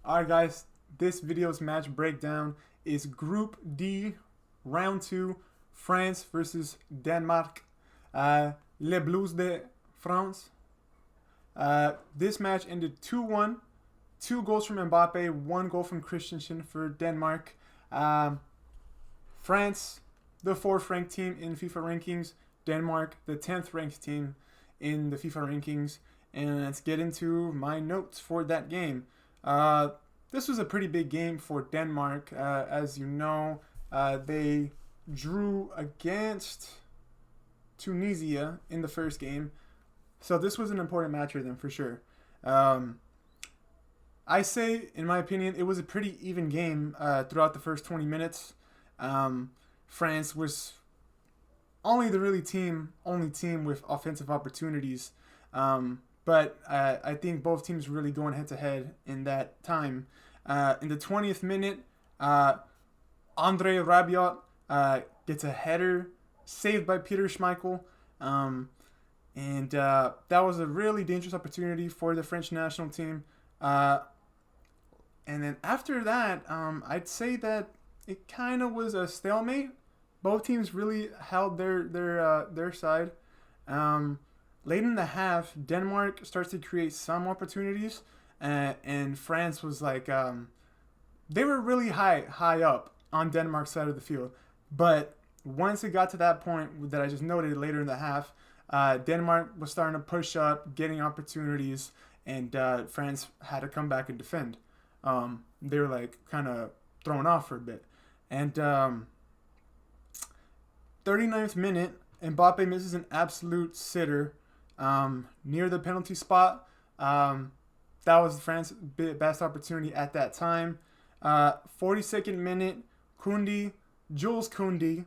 Alright guys, this video's match breakdown is Group D, Round 2, France versus Denmark. Les Blues de France. This match ended 2-1. 2 goals from Mbappe, 1 goal from Christensen for Denmark. France, the 4th ranked team in FIFA rankings. Denmark, the 10th ranked team in the FIFA rankings. And let's get into my notes for that game. This was a pretty big game for Denmark. As you know, they drew against Tunisia in the first game. So this was an important match for them for sure. I say, in my opinion, it was a pretty even game throughout the first 20 minutes. France was only the only team with offensive opportunities. But I think both teams were really going head to head in that time. In the 20th minute, Andre Rabiot gets a header saved by Peter Schmeichel. And that was a really dangerous opportunity for the French national team. And then after that, I'd say that it kind of was a stalemate. Both teams really held their side. Late in the half, Denmark starts to create some opportunities, and France was like, they were really high up on Denmark's side of the field. But once it got to that point that I just noted later in the half, Denmark was starting to push up, getting opportunities, and France had to come back and defend. They were like kind of thrown off for a bit. And 39th minute, Mbappe misses an absolute sitter near the penalty spot. That was France's best opportunity at that time. 42nd minute, Jules Koundé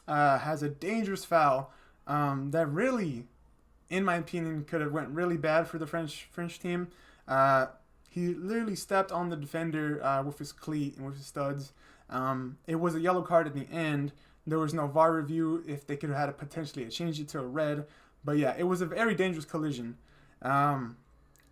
has a dangerous foul that really, in my opinion, could have went really bad for the French team. He literally stepped on the defender with his cleat and with his studs. It was a yellow card at the end. There was no VAR review. If they could have had potentially changed it to a red. But yeah, it was a very dangerous collision.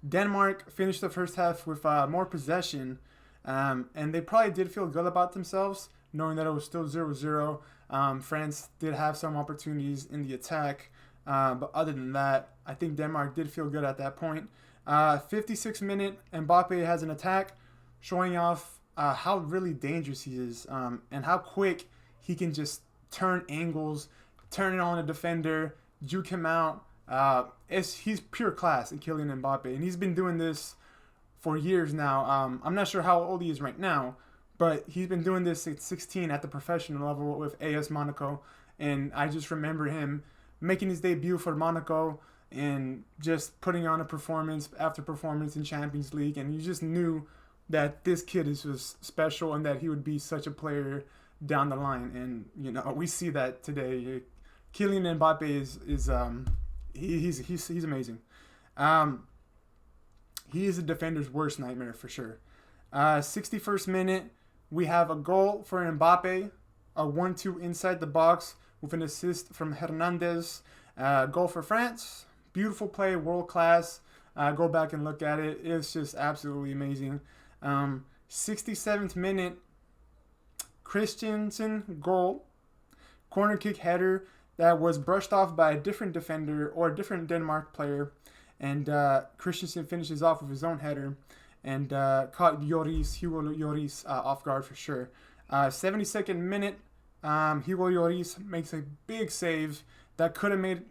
Denmark finished the first half with more possession. And they probably did feel good about themselves, knowing that it was still 0-0. France did have some opportunities in the attack. But other than that, I think Denmark did feel good at that point. 56th minute, Mbappe has an attack, showing off how really dangerous he is, and how quick he can just turn angles, turn it on a defender, juke him out. He's pure class in Kylian Mbappe, and he's been doing this for years now. I'm not sure how old he is right now, but he's been doing this at 16 at the professional level with AS Monaco, and I just remember him making his debut for Monaco and just putting on a performance after performance in Champions League, and you just knew that this kid was special and that he would be such a player down the line. And you know, we see that today. Kylian Mbappe he's amazing. He is a defender's worst nightmare for sure. 61st minute, we have a goal for Mbappe, a 1-2 inside the box with an assist from Hernandez. Goal for France. Beautiful play, world class. Go back and look at it. It's just absolutely amazing. 67th minute, Christensen goal. Corner kick header that was brushed off by a different defender or a different Denmark player. And Christensen finishes off with his own header and caught Hugo Lloris off guard for sure. 72nd minute, Hugo Lloris makes a big save that could have made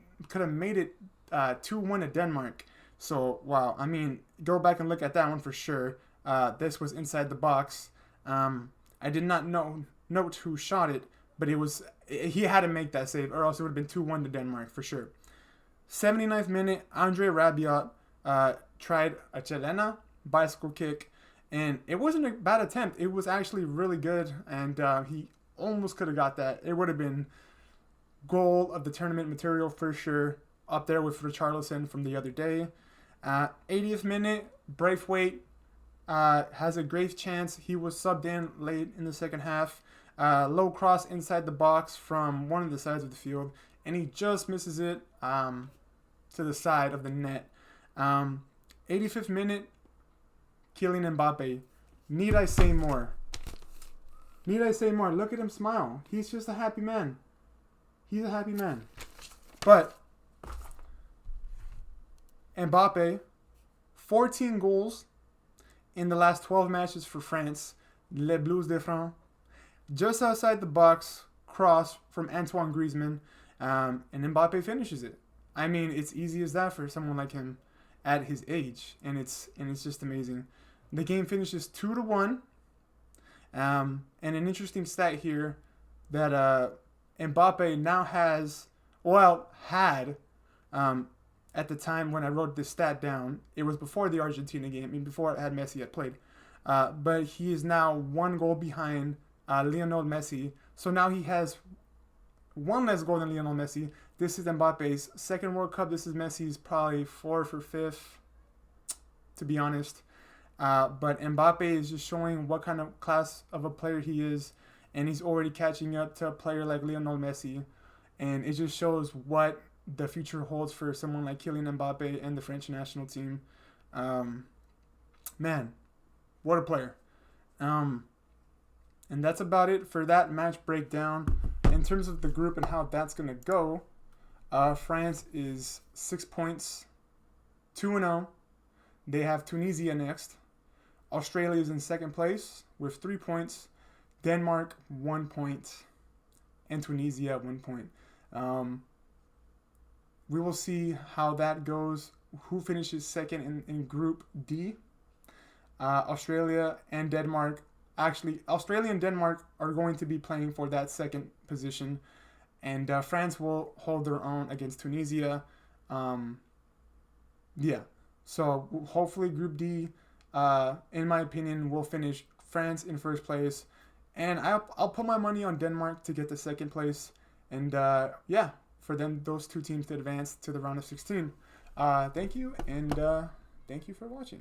it 2-1 to Denmark. So wow, I mean, go back and look at that one for sure. This was inside the box. I did not note who shot it, but he had to make that save, or else it would have been 2-1 to Denmark for sure. 79th minute, Andre Rabiot tried a chilena bicycle kick, and it wasn't a bad attempt. It was actually really good, and he almost could have got that. It would have been goal of the tournament material for sure, up there with Richarlison from the other day. 80th minute, Braithwaite has a great chance. He was subbed in late in the second half. Low cross inside the box from one of the sides of the field, and he just misses it to the side of the net. 85th minute, Kylian Mbappe Need I say more? Need I say more? Look at him smile. He's just a happy man. He's a happy man. But Mbappe, 14 goals in the last 12 matches for France. Les Bleus de France. Just outside the box, cross from Antoine Griezmann, and Mbappe finishes it. I mean, it's easy as that for someone like him at his age, and it's just amazing. The game finishes 2-1. And an interesting stat here that Mbappe now had at the time when I wrote this stat down. It was before the Argentina game, I mean before it had Messi had played. But he is now 1 goal behind Lionel Messi. So now he has 1 less goal than Lionel Messi. This is Mbappe's second World Cup. This is Messi's probably 4th or 5th, to be honest. But Mbappe is just showing what kind of class of a player he is, and he's already catching up to a player like Lionel Messi. And it just shows what the future holds for someone like Kylian Mbappe and the French national team. Man, what a player. And that's about it for that match breakdown. In terms of the group and how that's going to go, France is 6 points, 2-0. They have Tunisia next. Australia is in second place with 3 points. Denmark, 1 point. And Tunisia, 1 point. We will see how that goes. Who finishes second in Group D? Australia and Denmark. Actually, Australia and Denmark are going to be playing for that second position. And France will hold their own against Tunisia. So hopefully Group D, in my opinion, will finish France in first place. And I'll put my money on Denmark to get the second place. And for those 2 teams to advance to the round of 16. Thank you, and thank you for watching.